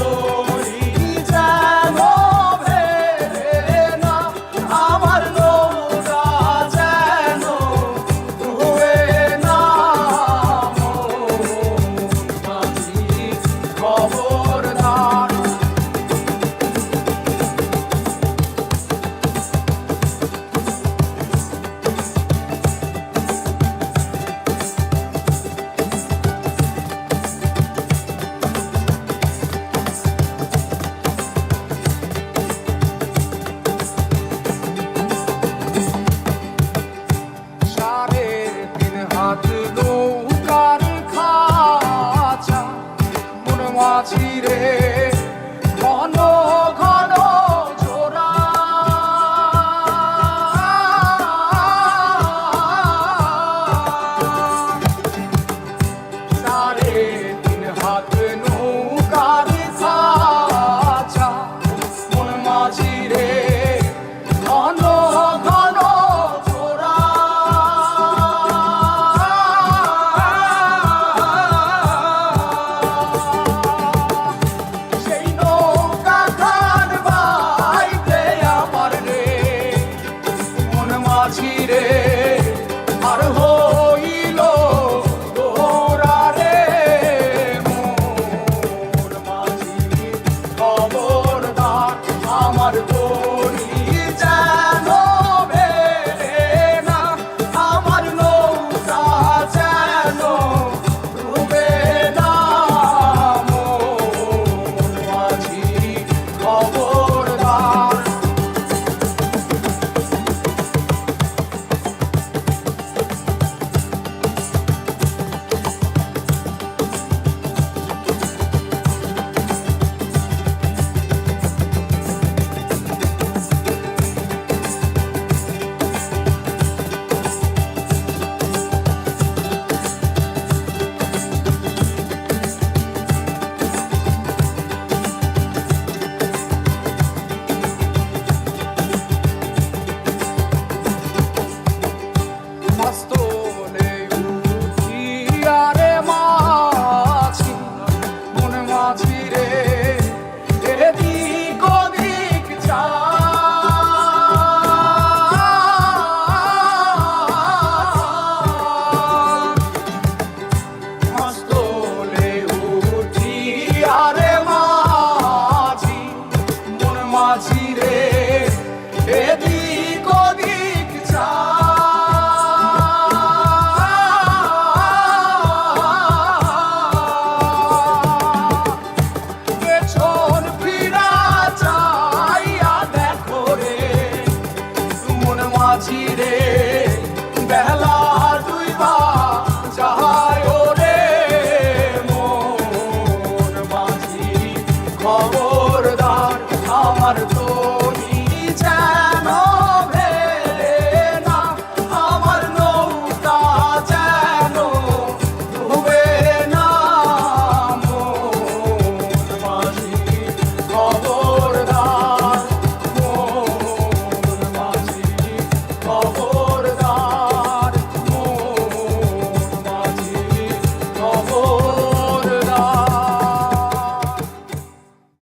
তরি যেন ভেড়ে না, আমার নৌকা যেন ডুবে না। মাঝি খবরদার। নৌকার খাঁচা মন মাঝি রে, ঘন ঘন জোড়া। সাড়ে তিন হাত নৌকার খাঁচা মন মাঝি রে, ঘন ঘন জোড়া। মাঝিরে আর হইল তোরা রে, মোর মাঝি খবরদার। আমার তরি যেন ভেড়ে না, আমার নৌকা যেন ডুবে না। মোর মাঝি খবরদার। মাস্তলে উঠিয়া রে মাঝি, মন মাঝি রে, এদিক ওদিক মাস্তলে উঠিয়া রে মাঝি, মন মাঝি রে, এদিক ওদিক পেছন ফিরা চাইয়া দেখো রে, মন মাঝি রে, বেলা ডুইবা যায় রে। মন মাঝি খবর